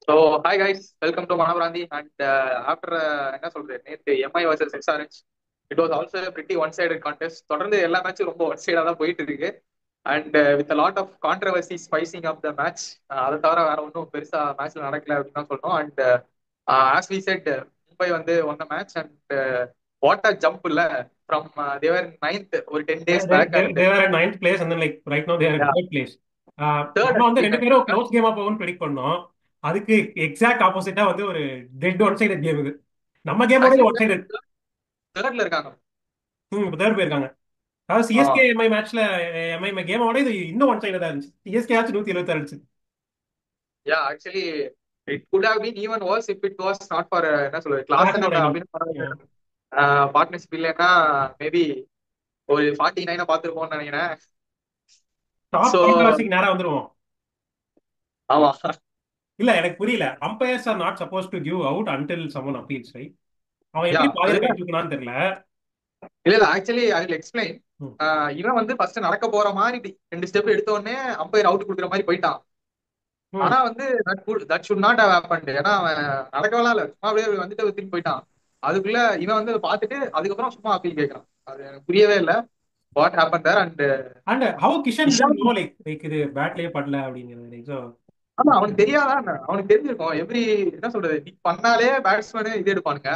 So hi guys, welcome to Manobranthi. And after என்ன சொல்றது, நேற்று MI versus SRH, it was also pretty one side contest. தொடர்ந்து எல்லா மேட்சும் ரொம்ப ஒன் சைடாக தான் போயிட்டு இருக்கு. And with lot of controversy spicing of the match. அதை தவிர வேற ஒன்றும் பெருசா மேட்ச்ல நடக்கல அப்படின்னு தான் சொல்லணும். And as we said, Mumbai வந்து one match. And what a jump இல்ல, ஃப்ரம் தேவர் நைன்த் ஒரு 10 days They, back. they, and they were at ninth place and then like right now they are at third place. Third நம்ம வந்து actually ரெண்டு பேரும் close கேமா போகும்னு predict பண்ணோம். அதுக்கு எக்ஸாக்ட் ஆப்போசிட்டா வந்து ஒரு டெட் ஒன் சைடு கேம் இது. நம்ம கேமோட ஆக்சுவலி ஒன் சைடு. தேர்ட்ல இருக்காங்க. இப்போ தேர்ட் போயிருக்காங்க. அதாவது சிஎஸ்கே எம்ஐ மேட்ச்ல எம்ஐ கேமோட இது இன்னும் ஒன் சைடு தான் இருந்துச்சு. சிஎஸ்கே ஆச்சு 176 அடிச்சு. Yeah, actually, it could have been even worse if it was not for என்ன சொல்றது, கிளாசன் கிளாஸனோட அண்ட் இன்னிங். அபினவ் பார்ட்னர்ஷிப் இல்லைன்னா மேபி ஒரு 49 பார்த்துருப்போம்னு நினைக்கிறேன். டாப் ஸோ கான்ட்ரவர்சிக்கு நேரா வந்துருவோம். ஆமா. இல்ல எனக்கு புரியல. Umpires are not supposed to give out until someone appeals, right? அவன் யா எப்படி பாதியில கை அதுதான். தூக்குனான்னு தெரியல. இல்ல இல்ல, ஆக்சுவலி ஐ வில் எக்ஸ்பிளைன். ம். இவன் வந்து ஃபர்ஸ்ட் நடக்க போற மாதிரி 2 ஸ்டெப் எடுத்த உடனே அம்பையர் அவுட் கொடுக்குற மாதிரி போயிட்டான். ம். ஆனா வந்து that should not have happened. ஏன்னா அவன் நடக்கலாம் இல்ல, சும்மா அப்படியே வந்துட்டு திரும்பி போயிட்டான். அதுக்குள்ள இவன் வந்து அதை பார்த்துட்டு அதுக்கப்புறம் சும்மா அப்பீல் கேட்கறான். அது எனக்கு புரியவே இல்லை, what happen there. And and how Kishan didn't know like இது பேட்லயே படல அப்படிங்கிறது. லைக் ஸோ ஆமா, அவனுக்கு தெரியாதா என்ன? அவனுக்கு தெரிஞ்சிருக்கும். எவ்ரி என்ன சொல்றது, நீ பண்ணாலே பேட்ஸ்மேனு இது எடுப்பானுங்க.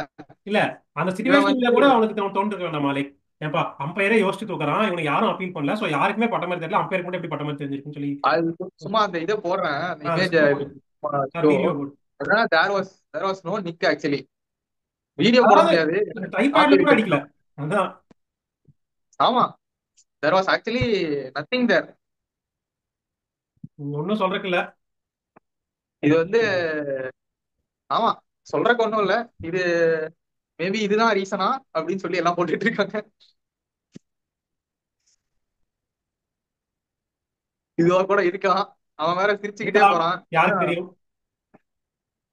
இல்ல, அந்த இவன் சுச்சுவேஷன்ல வந்து கூட அவனுக்கு தோன்று வேண்டாமா? லைக் ஏன்பா அம்பையரே யோசிச்சு தூக்குறான், இவனை யாரும் அப்பீல் பண்ணல, சோ யாருக்குமே பட்ட மாதிரி தெரியல, அம்பையருக்கு மட்டும் எப்படி பட்ட மாதிரி தெரிஞ்சிருக்குன்னு சொல்லி. அது சும்மா அந்த இதை போடுறேன், அந்த அந்த இமேஜ் ஸ்கிரிப்ட் போட்டு ஷோ. வீடியோ போட்டு. There was no nick actually. Video போட அதாவது முடியாது, ட்ரைபேட்ல கூட காப்பி அடிக்கல. ரைட். அதான். ஆமா, there was actually nothing there. ஒன்னும் சொல்றதுக்கு இல்ல. இது வந்து ஆமா, சொல்றக்கு ஒண்ணும் இல்ல. இது மேபி இதுதான் ரீசனா அப்படின்னு சொல்லி எல்லாம் போட்டுட்டு இருக்காங்க. இதுவா கூட இருக்கலாம். அவன் வேற சிரிச்சுக்கிட்டே இருக்கலாம், போறான். யாருக்கு தெரியும்.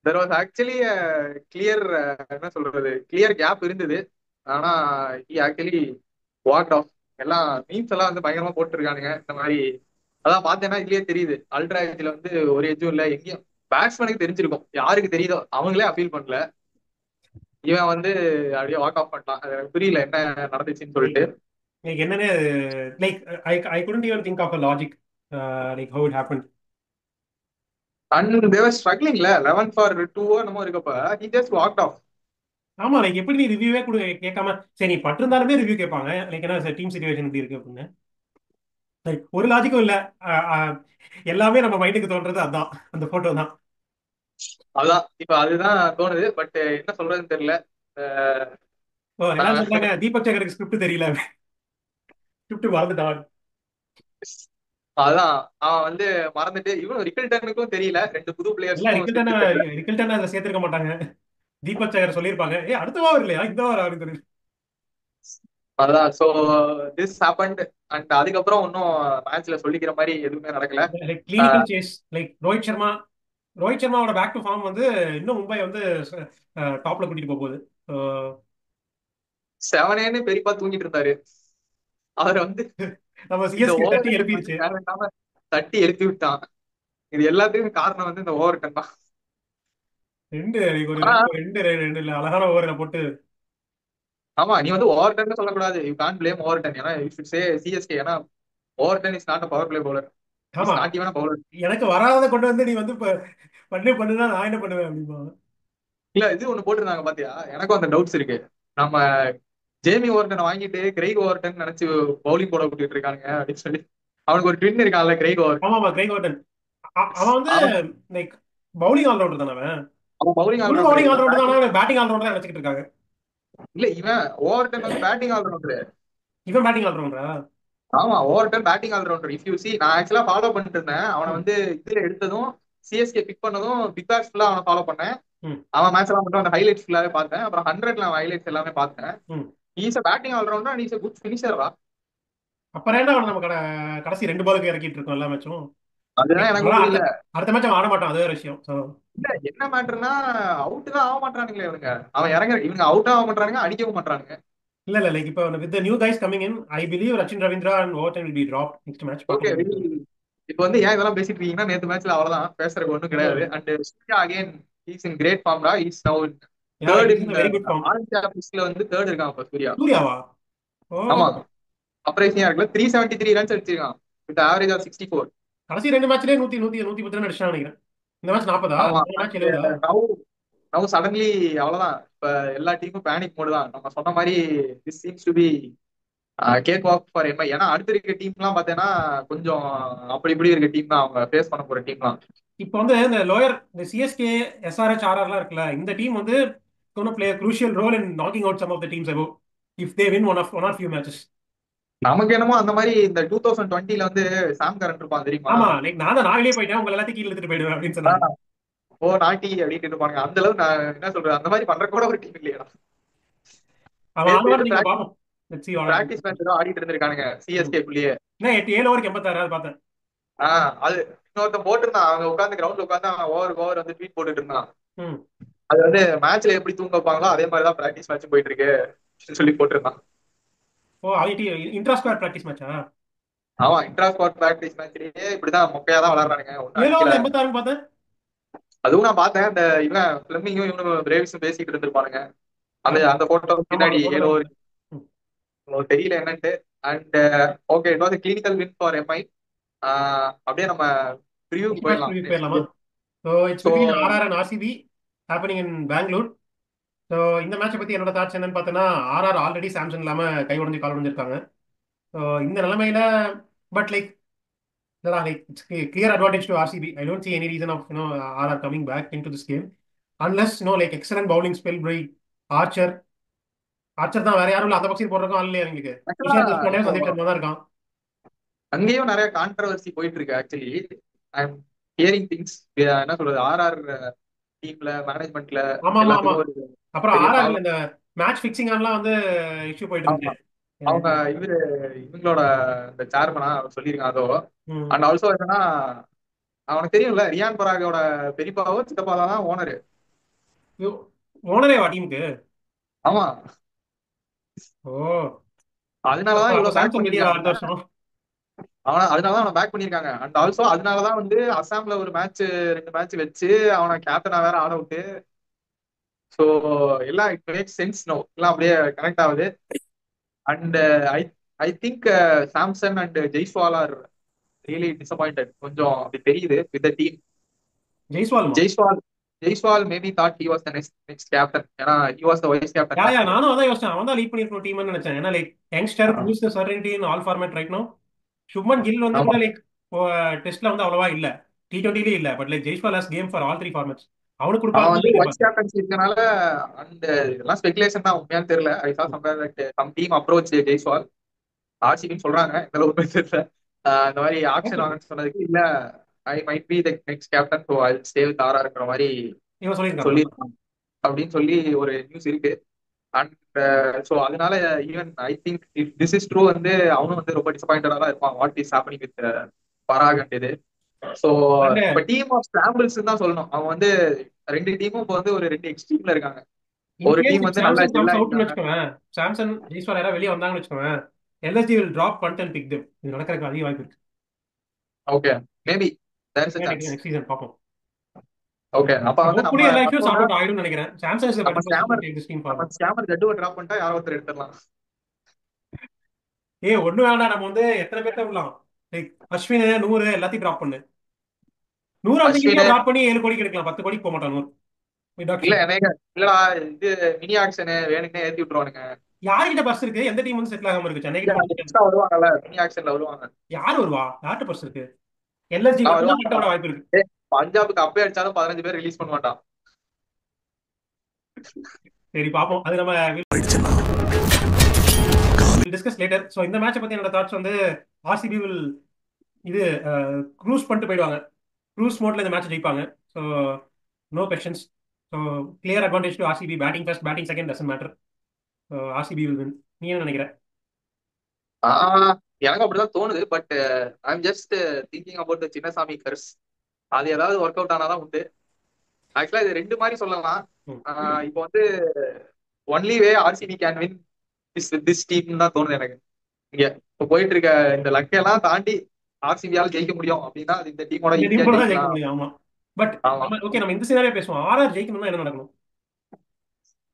தெர் வாஸ் ஆக்சுவலி கிளியர், என்ன சொல்றது, கிளியர் கேப் இருந்தது. ஆனா ஆக்சுவலி வாக் ஆஃப். எல்லாம் மீம்ஸ் எல்லாம் வந்து பயங்கரமா போட்டுருக்கானுங்க இந்த மாதிரி. அதான் பார்த்தேன்னா இதுலயே தெரியுது, அல்ட்ரா எஜ்ல வந்து ஒரு எஜ்ஜும் இல்ல எங்கேயும். பேட்ஸ்மேனுக்கு தெரிஞ்சிருக்கும், யாருக்கு தெரியுதோ அவங்களே அப்பீல் பண்ணல. இவன் வந்து அப்படியே வாக் ஆஃப் பண்ணிட்டான். அது எனக்கு புரியல என்ன நடந்துச்சுன்னு சொல்லிட்டு. லைக் என்னன்னு, like I couldn't even think of a logic, like how it happened. And they were ஸ்ட்ரகிளிங்ல 11 ஃபார் 2 என்னமோ இருக்கப்ப he just walked off. ஆமா, லைக் எப்படி நீ ரிவ்யூவே கொடு கேட்காம, சரி நீ பட்டிருந்தாலுமே ரிவ்யூ கேட்பாங்க, லைக் என்ன டீம் சிச்சுவேஷன் எப்படி இருக்கு அப்படின்னு. லைக் ஒரு லாஜிக்கும் இல்ல. அஹ், அஹ், எல்லாமே நம்ம மைண்டுக்கு தோன்றது அதான், அந்த போட்டோ தான். அதான் இப்ப அதுதான் தோணுது. பட் என்ன சொல்றதுன்னு தெரியல. அஹ் ஓ, எல்லாரும் நான் சொல்றாங்க தீபக் சகருக்கு ஸ்கிரிப்ட் தெரியல, ஸ்கிரிப்ட் மறந்துட்டான். அதான் அவன் வந்து மறந்துட்டு, இவனும் ரிக்கல்டனுக்கும் தெரியல, 2 புது இல்ல, பிளேயர்ஸ்க்கும் ரிக்கல்டன ஸ்கிரிப்ட் தெரியல. ரிக்கல்டன அதுல சேர்த்திருக்க மாட்டாங்க. தீபக் சகர் சொல்லியிருப்பாங்க, ஏ அடுத்த வாரம் இல்லையா இந்த வாரம் அப்படின்னு சொல்லி. அதான் சோ திஸ் ஹேப்பன்ட். அண்ட் அதுக்கப்புறம் ஒன்னும் மேட்ச்ல சொல்லிக்கிற மாதிரி எதுவுமே நடக்கல. Like clinical chase, like Rohit சர்மாவோட பேக் டு ஃபார்ம் வந்து இன்னும் மும்பை வந்து டாப்ல கூட்டிட்டு போக போகுது. செவனேன்னு பெரியப்பா தூங்கிட்டு இருந்தாரு. அவர் வந்து நம்ம இந்த சிஎஸ்கே ஓவர் தட்டி டன் வந்து எழுப்பிருச்சு. தேவையில்லாம தட்டி எழுப்பி விட்டான். இது எல்லாத்துக்கும் காரணம் வந்து இந்த ஓவர் டன் தான். ரெண்டு like ஒரு ஆனா ரெண்டு ரெண்டு ரெண்டு இல்ல, அழகான ஓவர்ல போட்டு. ஆமா, நீ வந்து ஓவர் டன் சொல்லக்கூடாது. You can blame Overton. ஏன்னா யூ ஷுட் சே சிஎஸ்கே. ஏன்னா Overton is not a power play bowler. ஆமா, இஸ் நாட் ஈவன் பவுலர். எனக்கு வராததை கொண்டு வந்து நீ வந்து பண்ணுனா நான் என்ன பண்ணுவேன் அப்படிமா. இல்ல, இது ஒண்ணு போட்டிருந்தாங்க பாத்தியா? எனக்கும் அந்த டவுட்ஸ் இருக்கு. நம்ம ஜேமி ஓவர்டனை வாங்கிட்டு கிரெய்க் ஓவர்டன் நினைச்சு பவுலிங் போட விட்டுட்டு இருக்காங்க அப்படின்னு சொல்லி. அவனுக்கு ஒரு ட்வின் இருக்கான்ல, கிரெய்க் ஓவர்டன். ஆமா ஆமா, கிரைக் வார்டன். அவன் வந்து அவன் லைக் பவுலிங் ஆல்ரவுண்டர் தானே அவன். அவன் பவுலிங் இவனும் ஆல்ரவுண்டர், பவுலிங் இவன் ஆல்ரவுண்டர் பேட்டிங். தானே, பேட்டிங் ஆல்ரவுண்டர் தான் நினைச்சிட்டு இருக்காங்க. இல்ல, இவன் ஓவர்டன் வந்து பேட்டிங் ஆல்ரவுண்டர். இவன் பேட்டிங் ஆல்ரவுண்டரா? ஆமா, Overton batting allrounder. If you see, நான் ஆக்சுவலா ஃபாலோ பண்ணிட்டு இருந்தேன் அவனை ம். வந்து. இதுல எடுத்ததும் சிஎஸ்கே பிக் பண்ணதும் பிக் பேஷ் ஃபுல்லா அவனை ஃபாலோ பண்ணேன். ம். அவன் மேட்ச் எல்லாம் மட்டும் அந்த ஹைலைட்ஸ் ஃபுல்லாவே பார்த்தேன். அப்புறம் 100ல அவன் ஹைலைட்ஸ் எல்லாமே பார்த்தேன். ம். Is a batting allrounder and is a good finisher. அப்புறம் ஏன்டா அவனை நம்ம கடைசி ரெண்டு பாலுக்கு இறக்கிட்டு இருக்கோம் எல்லா மேட்சும். அதுதான் எனக்கும் அதான் அடுத்த புரியல. அடுத்த மேட்ச் அவன் ஆட மாட்டான், அது வேற விஷயம். ஸோ இல்ல, என்ன மேட்டர்னா அவுட் தான் ஆக மாட்டானுங்களே இவனுங்க. அவன் இறங்குற இவங்க அவுட் ஆக மாட்டானுங்க, அடிக்கவும் மாட்டானுங்க. இல்ல இல்ல, லைக் இப்போ with new guys coming in, I believe Rachin Ravindra and Overton will be drop next match okay, பார்க்கலாம். இப்போ வந்து ஏன் இதெல்லாம் பேசிட்டு இருக்கீங்கன்னா, நேத்து மேட்ச்ல அவ்வளவுதான், பேசுறதுக்கு ஒண்ணும் கிடையாது. And Surya again is in great ஃபார்ம்டா. Is now yeah third is in in very good form. Orange cap லிஸ்ட்ல வந்து தேர்ட் இருக்கான் இப்ப சூர்யா. சூர்யாவா? ஓ. ஆமா, அப்ரைசிங்கா இருக்குல்ல. 373 ரன்ஸ் அடிச்சிருக்கான் வித் ஆவரேஜ் ஆஃப் 64. கடைசி ரெண்டு மேட்ச்லயே 110 அடிச்சான்னு நினைக்கிறேன். இந்த மேட்ச் 40, ஆமா. இந்த match and 70. Now now suddenly அவ்வளவுதான். இப்ப எல்லா டீமும் பேனிக் மோடு தான். நம்ம சொன்ன மாதிரி this seems to be cake walk for MI. ஏன்னா அடுத்த இருக்க டீம் எல்லாம் பாத்தீங்கன்னா கொஞ்சம் அப்படி இப்படி இருக்க டீம் தான் அவங்க ஃபேஸ் பண்ண போற டீம்லாம். இப்போ வந்து இந்த லோயர் இந்த சிஎஸ்கே, எஸ்ஆர்எச், ஆர்ஆர்லாம் இருக்குல்ல, இந்த டீம் வந்து going to play a crucial role in knocking out some of the teams above if they win one or few matches. நமக்கு என்னமோ அந்த மாதிரி இந்த 2020ல வந்து சாம் கரன் இருப்பான் தெரியுமா? ஆமா, லைக் நான் தான் நாங்களே போயிட்டேன், உங்க எல்லாத்தையும் கீழே எடுத்துட்டு போயிடுவேன் அப்படின்னு சொன்னாங்க. ஓ நாட்டி அப்படின்னு இருப்பாங்க. அந்த அளவு நான் என்ன சொல்றது, அந்த மாதிரி பண்ற கூட ஒரு டீம் இல்லையா? அவன் நேத்து ஆடுவார் ஏதோ நீங்க பாப்போம். Let's see what happens. Practice match ஏதோ ஆடிட்டு இருந்திருக்கானுங்க சிஎஸ்கேக்குள்ளேயே. என்ன 7 ஓவருக்கு 86 பார்த்தேன். அது இன்னொருத்தன் போட்டிருந்தான். அவங்க உட்காந்து கிரவுண்ட்ல உட்காந்து அவன் ஓவர் வந்து ட்வீட் போட்டுட்டு இருந்தான். ம். அது வந்து மேட்ச்ல எப்படி தூங்க வைப்பாங்களோ அதே மாதிரி தான் பிராக்டிஸ் மேட்ச் போயிட்டு இருக்கு சொல்லி போட்டிருந்தான். ஓ, ஐடி இன்ட்ரா ஸ்குவாட் பிராக்டிஸ் மேட்சா? ஆமா, இன்ட்ரா ஸ்குவாட் பிராக்டிஸ் மேட்ச்லயே இப்படிதான் மொக்கையா தான் விளையாடுறானுங்க, ஒன்னும் 7 அடிக்கல. ஓவர்ல 86 பார்த்தேன். அதுவும் நான் பார்த்தேன். இந்த இவன் பிளமிங்கும் இவனும் பிரேவிஸும் பேசிக்கிட்டு இருந்திருப்பானுங்க. அந்த அந்த போட்டோ ஆமா, பின்னாடி அந்த போட்டோ ஏதோ தான். தெரியல என்னன்ட்டு. And okay, it was clinical win for MI. அப்படியே நம்ம ப்ரிவியூக்கு நெக்ஸ்ட் மேட்ச் போயிடலாம். ப்ரிவ்யூ போயிடலாமா? So it's so between RR and RCB happening in Bangalore. So இந்த மேட்சை பத்தி என்னோட தாட்ஸ் என்னன்னு பார்த்தோன்னா, ஆர்ஆர் ஆல்ரெடி சாம்சங் இல்லாம கை உடஞ்சு கால் உடஞ்சிருக்காங்க. ஸோ இந்த நிலைமையில but like like it's clear advantage to RCB. I don't see any reason of RR coming back in to this game unless like excellent bowling spell by Archer. Archer தான், வேற யாரும் இல்லை. அந்த பக்கம் போடுறதுக்கும் ஆள் இல்லையா எங்களுக்கு? ஆக்சுவலா இஷாந்த் தேஷ்பாண்டே இப்போ சந்தீப் சர்மா தான் இருக்கான். அங்கேயும் நிறைய கான்ட்ரவர்சி போயிட்டு இருக்கு. Actually I am hearing things. என்ன சொல்றது, ஆர்ஆர் டீம்ல மேனேஜ்மெண்ட்ல ஆமா ஆமா ஆமா. எல்லாத்துக்கும் ஒரு அப்புறம் பெரிய ஆர்ஆர்ல ப்ராப்ளம். இந்த மேட்ச் ஃபிக்சிங் ஆன்லாம் வந்து இஷ்யூ போயிட்டு ஆமா, இருந்துச்சு. அவங்க இவங்களோட இந்த சேர்மனா சொல்லியிருக்காங்க அதோ. ம். அண்ட் ஆல்சோ என்னன்னா, அவனுக்கு தெரியும்ல ரியான் பராகோட பெரியப்பாவோ சித்தப்பா தான் ஓனரு. ஓனரேவா டீமுக்கு? ஆமா, ஓ. அப்ப அதனாலதான் அப்ப இவ்வளவு பேக் சாம்சங் வெளியே பண்ணிருக்காங்க. அடுத்த வருஷம். அதனாலதான் அவனை பேக் பண்ணிருக்காங்க. அண்ட் ஆல்சோ அதனாலதான் வந்து அசாம்ல ஒரு மேட்ச் 2 மேட்ச் வச்சு அவனை கேப்டனா வேற ஆட விட்டு. ஸோ எல்லாம் இட் மேக் சென்ஸ் நோ, எல்லாம் அப்படியே கனெக்ட் ஆகுது. And I I think Samson and Jaiswal are really disappointed கொஞ்சம் அப்படி தெரியுது வித் த டீம். ஜெய்ஸ்வாலுமா? Jaiswal Jaiswal maybe thought he was the next captain. ஏன்னா he was the vice captain yeah yeah, last year. நானும் அதான் யோசிச்சேன். அவன் தான் லீட் பண்ணிருக்கணும் டீம்னு நினைச்சேன். ஏன்னா like youngster proves the certainty in all format right no. Shubman Gill வந்து ஆமா, கூட லைக் டெஸ்ட்ல வந்து அவ்வளவா இல்ல, T20லயே இல்ல. But like Jaiswal has game for all three formats. அவனுக்கு அவன் கொடுப்பாங்க வந்து வைஸ் எதிர்பார்த்தேன். கேப்டன்சி இருக்கனால. அண்ட் இதெல்லாம் ஸ்பெகுலேஷன் தான், உண்மையானு தெரியல. I saw somewhere that some team approach Jaiswal. ஆர்சிபின்னு சொல்றாங்க, இந்த அளவுக்கு உண்மை தெரியல. இந்த மாதிரி ஆக்ஷன் வாங்கன்னு சொன்னதுக்கு இல்ல, I might be the next captain, so I stay with RR இருக்கிற மாதிரி இவன் சொல்லியிருக்கானா? சொல்லியிருக்காங்க அப்படின்னு சொல்லி ஒரு நியூஸ் இருக்கு. அண்ட் ஸோ அதனால even I think if this is true வந்து அவனும் வந்து ரொம்ப டிசப்பாயிண்டடா தான் இருப்பான். What is happening with Parag and இது. ஸோ அண்ட் இப்போ டீம் ஆஃப் ஸ்கிராம்பிள்ஸ் தான் சொல்லணும். அவன் வந்து ரெண்டு டீமும் இப்போ வந்து ஒரு ரெண்டு எக்ஸ்ட்ரீம்ல இருக்காங்க. ஒரு இன்கேஸ் டீம் இப் வந்து நல்லா சாம்சங் ஜெல் கம்ஸ் அவுட்னு ஆயிருக்காங்க. வச்சுக்கோங்க, சாம்சங் ஜெய்ஸ்வால் யாராவது வெளியே வந்தாங்கன்னு வச்சுக்கோங்க, LSG will drop Pant and pick them. இது நடக்கிறதுக்கு அதிக வாய்ப்பு இருக்கு. Okay, maybe there is a chance. Next season பார்ப்போம். ஓகே, அப்ப வந்து நம்ம ஹோப்ஃபுல்லி எல்லா இஷ்யூ சார்ட் பார்த்தோம்னா அவுட் ஆயிடும்னு நினைக்கிறேன். சாம்சங் இஸ் நம்ம better person to scammer take this team நம்ம ஃபார்வர்ட். ஸ்கேமர் ஜட்டுவை டிராப் பண்ணிட்டா யாரோ ஒருத்தர் எடுத்துடலாம். ஒண்ணு வேண்டாம், நம்ம வந்து எத்தனை பேர்த்த விடலாம். லைக் அஸ்வின் 100 எல்லாத்தையும் டிராப் பண்ணு. 100 அந்த ஈஸியா அஸ்வின் டிராப் பண்ணி 7 கோடி எடுக்கலாம். 10 கோடிக்கு போக மாட்டான் 100 இல்ல டிடக்ஷன். எனக்கு இல்லடா, இது மினி ஆக்ஷனு வேணும்னே ஏத்தி விட்டுருவானுங்க. யார்கிட்ட பர்ஸ் இருக்கு? எந்த டீம் வந்து செட்டில் ஆகாம இருக்கு? சென்னை இல்ல கிட்ட அந்த மட்டும். எக்ஸ்ட்ரா வருவாங்கல்ல, மினி ஆக்ஷன்ல வருவாங்க. யார் வருவா? யார்கிட்ட பர்ஸ் இருக்கு? எல்எஸ்ஜி மட்டும் தான் வருவாங்கடா. பட்டோட வாய்ப்பு இருக்கு. ஏய், பஞ்சாபுக்கு அப்பே அடிச்சாலும் 15 பேர் ரிலீஸ் பண்ண மாட்டான். சரி பார்ப்போம், அது நம்ம டிஸ்கஸ் லேட்டர். ஸோ இந்த மேட்சை பத்தி என்னோட தாட்ஸ் வந்து ஆர்சிபி வில் இது க்ரூஸ் பண்ணிட்டு போயிடுவாங்க. க்ரூஸ் மோட்ல இந்த மேட்ச் ஜெயிப்பாங்க. So no questions. So clear advantage to RCB. Batting first batting second doesn't matter. RCB will win. நீ என்ன நினைக்கிற? ஆஹ் எனக்கு அப்படிதான் தோணுது. But I am just thinking about the Chinnaswamy curse. அது ஏதாவது ஒர்க் அவுட் ஆனாதான் உண்டு. ஆக்சுவலா இது ரெண்டு மாதிரி சொல்லலாம். ம். இப்போ வந்து only way RCB can win this team தான் தோணுது எனக்கு. இங்க இப்போ போயிட்டு இருக்க இந்த லக்கையெல்லாம் தாண்டி ஆர்சிபியால ஜெயிக்க முடியும் அப்படின்னா அது இந்த டீமோட இந்த ஈஸியா டீம் கூட தான் ஜெயிக்க ஜெயிக்கலாம். முடியும். ஆமா. பட் ஆமா. நம்ம ஓகே, நம்ம இந்த சினாரியோ பேசுவோம். ஆர்ஆர் ஜெயிக்கணும்னா என்ன நடக்கணும்?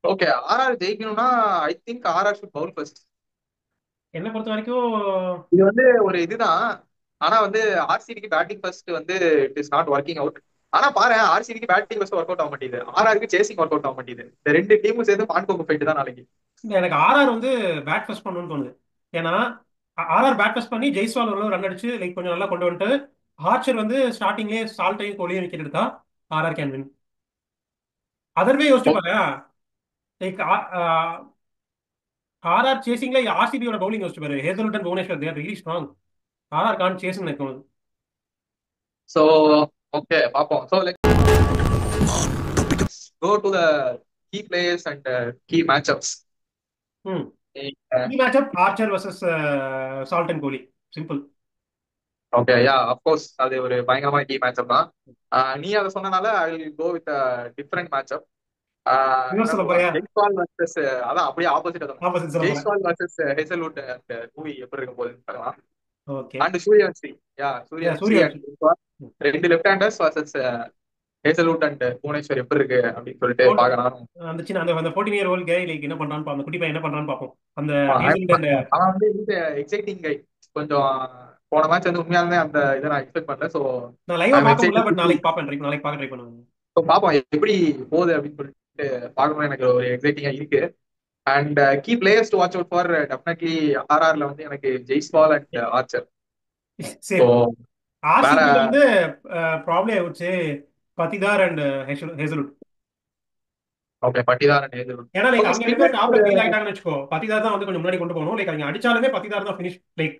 ஓகே, ஆர்ஆர் ஜெயிக்கணும்னா I think RR should bowl first. என்னை பொறுத்த வரைக்கும் இது வந்து ஒரு இதுதான். ஆனா வந்து ஆர்சிபிக்கு பேட்டிங் ஃபர்ஸ்ட் வந்து it is not working out. ஆனா பாரு, ஆர்சிபிக்கு பேட்டிங் ஃபர்ஸ்ட் ஒர்க் அவுட் ஆக மாட்டேங்குது, ஆர்ஆருக்கு சேசிங் ஒர்க் அவுட் ஆக மாட்டேங்குது. இந்த ரெண்டு டீமும் சேர்ந்து பான்கோக்கு போயிட்டு தான் நாளைக்கு. எனக்கு ஆர்ஆர் வந்து பேட் ஃபர்ஸ்ட் பண்ணணும்னு தோணுது. ஏன்னா ஆர்ஆர் பேட் ஃபர்ஸ்ட் பண்ணி ஜெய்ஸ்வால் ஒரு ரன் அடிச்சு லைக் கொஞ்சம் நல்லா கொண்டு வந்துட்டு ஆர்ச்சர் வந்து ஸ்டார்டிங்லேயே சால்ட்டையும் கோலியும் விக்கெட் எடுத்தா ஆர்ஆர் கேன் வின். அதர்வே யோசிச்சு பாரு. லைக் ஆர்ஆர் சேசிங்ல ஆர்சிபியோட பவுலிங் யோசிச்சு பாரு. Hazlewood and Bhuvneshwar they're really strong. RR can சேஸ்ன்னு எனக்கு தோணுது. ஸோ ஓகே, பார்ப்போம். So like go to the key players and key matchups. ம். Key matchup Archer versus Salt and Kohli. Simple. Okay, yeah of course அது ஒரு பயங்கரமான கீ மேட்சப் தான். நீ அதை சொன்னனால I will go with different matchup. இன்னொரு என்ன சொல்ல சொல்லலாம், போறியா? ஜெய்ஸ்வால் வர்சஸ், அதான் அப்படியே ஆப்போசிட் தான். ஆப்போசிட் சொல்ல போறேன். ஜெய்ஸ்வால் வர்சஸ் ஹேசல்வுட் அண்ட் ஹூவி எப்படி இருக்க போகுதுன்னு பார்க்கலாம். Okay. And Suryavanshi, yeah Suryavanshi and Suryavanshi. ரெண்டு left handers versus Hazlewood and Bhuvneshwar எப்படி இருக்கு அப்படின்னு சொல்லிட்டு பார்க்கலாம். அந்த சின்ன அந்த 14 year old கை லைக் என்ன பண்றான்னு அந்த குட்டி பையன் என்ன பண்றான்னு பார்ப்போம். அந்த ஹேசல்வுட் அண்ட் அவன் வந்து எக்ஸைட்டிங் கை கொஞ்சம். போன மேட்ச் வந்து உண்மையாலுமே அந்த இதை நான் எக்ஸ்பெக்ட் பண்ணல. ஸோ நான் லைவா ஐ எம் பார்க்க முடியல. But excited. நாளைக்கு பார்ப்பேன். நாளைக்கு பார்க்க ட்ரை பண்ணுவேன். ஸோ பார்ப்போம் எப்படி போகுது அப்படின்னு சொல்லிட்டு பார்க்கணும்னு எனக்கு ஒரு எக்ஸைட்டிங்கா இருக்கு. And key players to watch out for definitely ஆர்ஆர்ல வந்து எனக்கு Jaiswal and Archer. So same. வேற. ஆர்சிபில வந்து ப்ராப்ளம் ஆயிடுச்சு Patidar and Hazlewood. Okay, Patidar and Hazlewood. ஏன்னா லைக் ஓகே, அவங்க ரெண்டு பேரும் ஸ்பின்னர்ஸ். டாப்ல ஃபீல் ஆயிட்டாங்கன்னு வச்சுக்கோ. பத்திதார் தான் வந்து கொஞ்சம் முன்னாடி கொண்டு போகணும். லைக் அவங்க அடிச்சாலுமே பத்திதார் தான் finish. Like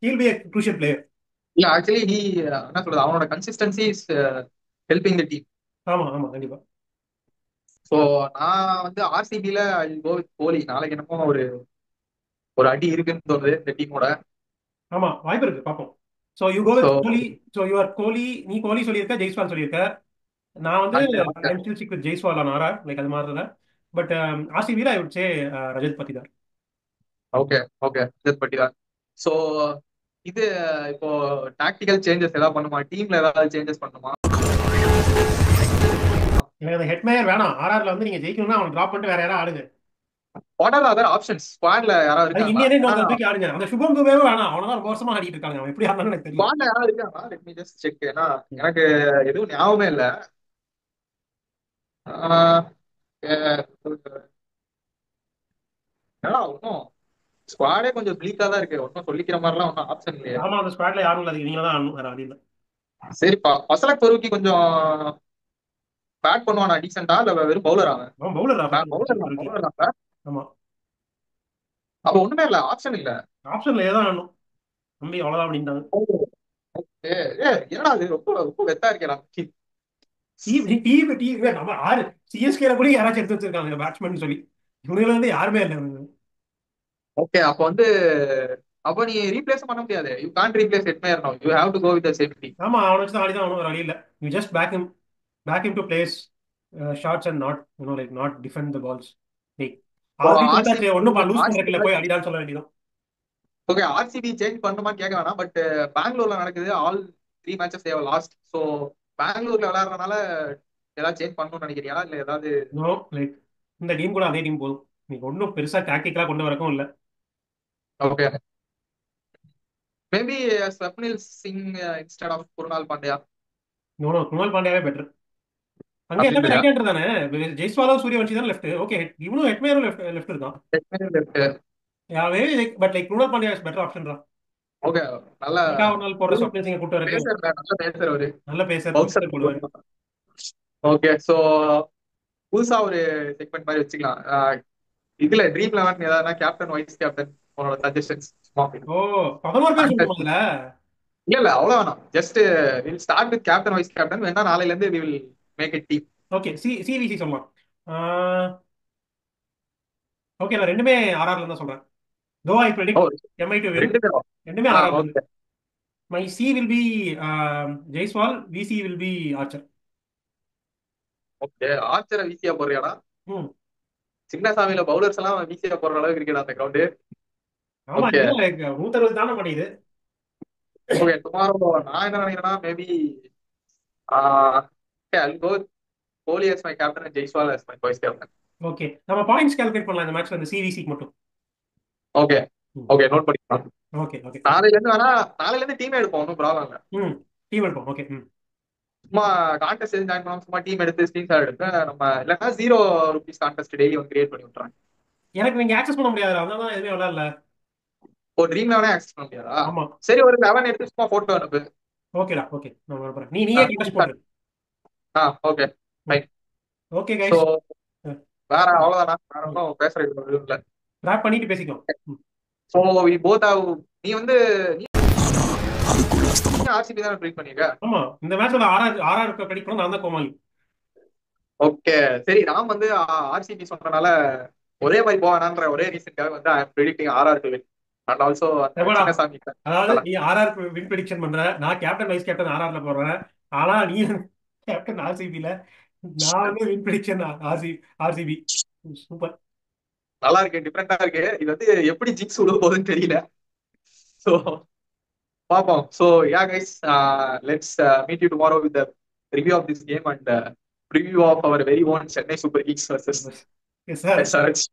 he'll be a crucial player. இல்ல ஆக்சுவலி ஹி என்ன சொல்றது, அவனோட consistency is helping the team. ஆமா ஆமா கண்டிப்பா. ஸோ நான் வந்து ஆர்சிபில ஐ கோ வித் கோலி. நாளைக்கு என்னமோ ஒரு ஒரு அடி இருக்குன்னு தோணுது இந்த டீமோட. ஆமா வாய்ப்பு இருக்கு, பார்ப்போம். So you go so with Kohli. So your Kohli. நீ கோலி சொல்லியிருக்க, ஜெய்ஸ்வால் சொல்லியிருக்க. நான் வந்து and I am still stick with Jaiswal on RR. Like அது மாதிரி தான். பட் ஆர்சிபில I would say Rajat Patidar. Okay. Okay, just Patidar. So இது இப்போ டாக்டிக்கல் சேஞ்சஸ் ஏதாவது பண்ணுமா, டீம்ல ஏதாவது சேஞ்சஸ் பண்ணுமா? எனக்கு அந்த ஹெட்மேயர் வேணாம். ஆர்ஆர்ல வந்து நீங்க ஜெயிக்கணும்னா அவனை டிராப் பண்ணிட்டு வேற யாராவது ஆடுங்க. What are other options? ஸ்குவாட்ல யாராவது அது இருக்காங்களா? இந்தியனே ஏன்னா இன்னொருத்தர் தூக்கி ஆடுங்க. அந்த சுபம் துபேவும் வேணாம். அவனதான் ரொம்ப வருஷமா ஆடிட்டு இருக்காங்க. அவன் எப்படி ஆடணும்னு எனக்கு தெரியல. ஸ்குவாட்ல யாராவது இருக்காங்களா? Let me just check. ஏன்னா எனக்கு எதுவும் ஞாபகமே இல்ல. ஆஹ் ஏ- என்னடா ஒன்றும் ஸ்குவாடே கொஞ்சம் ப்ளீக்கா தான் இருக்கு. ஒன்றும் சொல்லிக்கிற மாதிரிலாம் ஒன்றும் ஆப்ஷன் இல்லையே. ஆமா அந்த ஸ்குவாட்ல யாரும் இல்லை. அதுக்கு நீங்க தான் ஆடணும். வேற வழி இல்ல. சரிப்பா, பசலக் பருக்கி கொஞ்சம் பேட் பண்ணுவானா டீசெண்டா, இல்ல வெறும் பவுலர் அவன்? அவன் பவுலர் பவுலர் தான், ஆஃபர். பவுலர் தான். ஆமா. அப்ப ஒண்ணுமே இல்ல, ஆப்ஷன் இல்ல. ஆப்ஷன்ல ஏதான் ஆடணும். தம்பி அவ்வளவுதான் அப்படின்ட்டாங்க. ஏ ஏ, என்னடா இது ரொம்ப ரொம்ப வெத்தா இருக்கேடா. நம்ம ஆறு சிஎஸ்கேல கூட யாராச்சும் எடுத்து வச்சிருக்காங்க பேட்ஸ்மேன் சொல்லி. இவங்க வந்து யாருமே இல்லை. ஓகே, அப்ப வந்து அப்ப நீ ரீப்ளேஸ் பண்ண முடியாது. You can't replace Hetmyer now. You have to go with the safety. ஆமா அவனை வச்சு தான் ஆடி தான் அவனும் வழி இல்லை. You just back him to place shots and not like not defend the balls. Like இப்போ ஆல்ரெடி ஆர்சிபி தோத்தாச்சு. ஒன்றும் லூஸ் பண்றதுக்கு இல்லை. ஆர்சிபி போய் அடிடான்னு சொல்ல வேண்டியதான். ஓகே, ஆர்சிபி சேஞ்ச் பண்ணுமான்னு கேட்க வேணாம். பட் பெங்களூர்ல நடக்குது. ஆல் த்ரீ மேட்சஸ் தேவ லாஸ்ட். ஸோ பெங்களூர்ல விளையாடுறதுனால ஏதாவது சேஞ்ச் பண்ணணும்னு நினைக்கிறியா, இல்ல ஏதாவது? நோ லைக் இந்த டீம் கூட அதே டீம் போதும். நீங்க ஒன்றும் பெருசா டாக்டிக்கலா கொண்டு வரக்கும் இல்லை. Okay, maybe Swapnil Singh instead of Krunal Pandya. No Kunal பாண்டியாவே பெட்டர். அங்க எல்லாமே அப்படின்றியா? ரைட் ஹேண்டர் தானே. ஜெய்ஸ்வாலும் சூரியவன்ஷி தான் லெஃப்ட். ஓகே இவனும் ஹெட்மேரும் லெஃப்ட் இருக்கான். யாவே but like Kunal Pandya is better option தான். ஓகே, நல்ல ஒரு நாள் போடுற ஸ்வப்னில் சிங்கை கூட்டு வரக்கு பேசர், நல்ல பேசர் அவரு. நல்ல பேசர் பவுன்சர். சிக்ஸர் போடுவாரு. ஓகே, ஸோ புதுசா ஒரு செக்மெண்ட் மாதிரி வச்சுக்கலாம். இதுல ட்ரீம் லெவன் ஏதாவது கேப்டன் வைஸ் கேப்டன் உன்னோட சஜஷன்ஸ்? ஓ 11 பேர் சொல்லணுமா அதுல? இல்ல இல்ல, அவ்வளவு வேணாம். Just will start with captain vice captain. வேணா நாளைல இருந்து we will make it team. Okay CVC சொல்லலாம். ஓகே நான் ரெண்டுமே ஆர்ஆர்ல தான் சொல்றேன். Though I oh, predict MI to win. ரெண்டு பேரும். ரெண்டுமே ஆர்ஆர்ல இருந்து. Okay. My C will be Jaiswal. VC will be Archer. Okay, ஆர்ச்சரை வீசியா போடுறியாடா? ம். சின்னசாமியில பவுலர்ஸ் எல்லாம் வீசியா போடுற அளவுக்கு இருக்கா அந்த கிரவுண்டு? ஆமா ஓகே. இல்ல 160 தானே பண்ணிது. ஓகே டுமாரோ நான் என்ன நினைக்கிறேன்னா maybe Kohli as my captain and Jaiswal as my vice captain. Okay, நம்ம பாயிண்ட்ஸ் கால்குலேட் பண்ணலாம் இந்த மேட்ச்ல, அந்த சிவிசிக்கு மட்டும். ஓகே ஓகே நோட் பண்ணிக்கலாம். Okay okay. நாளையில இருந்து வேணா நாளையில இருந்து டீம் எடுப்போம், ஒன்றும் ப்ராப்ளம் இல்லை. ம். டீம் எடுப்போம். ஓகே. ம். சும்மா கான்டெஸ்ட் எதுவும் ஜாயின் பண்ணாம சும்மா டீம் எடுத்து ஸ்கிரீன்ஷாட் எடுத்து நம்ம இல்லைன்னா ₹0 கான்டெஸ்ட் டெய்லி வந்து கிரியேட் பண்ணி விட்டுறாங்க. எனக்கு நீங்க ஆக்சஸ் பண்ண முடியாது, அதனால தான் எதுவுமே விளையாடல. ஒரு ட்ரீம் லெவனே ஆக்சஸ் பண்ண முடியாதா? ஆமா. சரி ஒரு 11 எடுத்து சும்மா போட்டோ அனுப்பு. ஓகேடா, ஓகே நான் வரப்போறேன். நீயே கண்டெஸ்ட் போட்டு. ஓகே ம். ஃபைன். Okay so guys. வேற அவ்வளவுதானா, வேற ஒன்றும் பேசுறது எதுவும் இல்லை. ரேப் பண்ணிட்டு பேசிக்கலாம். ம். ஸோ வி போத் ஹவ் நீ வந்து ஆர்சிபி தானே ட்ரீட் பண்ணிருக்க. ஆமா, இந்த மேட்ச்ல ஆர்ஆர் ஆர்ஆர் ப்ரெடிக்ட் பண்ண நான் தான் கோமாளி. ஓகே சரி, நான் வந்து ஆர்சிபி சொன்னனால ஒரே மாதிரி போவானான்ற ஒரே ரீசனுக்காக வந்து I am predicting RR to win and also அந்த எப்படா, சின்னசாமி அதாவது நீ ஆர்ஆர் வின் ப்ரெடிக்ஷன் பண்ற, நான் கேப்டன் வைஸ் கேப்டன் ஆர்ஆர்ல போடுறேன். ஆனா நீ கேப்டன் ஆர்சிபில, நான் வந்து வின் ப்ரெடிக்ஷன் ஆர்சிபி. சூப்பர். நல்லா இருக்கு, டிஃப்ரெண்டா இருக்கு. இது வந்து எப்படி ஜிக்ஸ் விழுக போகுதுன்னு தெரியல. ஸோ பார்ப்போம். So yeah guys, let's meet you tomorrow with review of this game and review of our very own Chennai Super Kings versus S sir. SRH.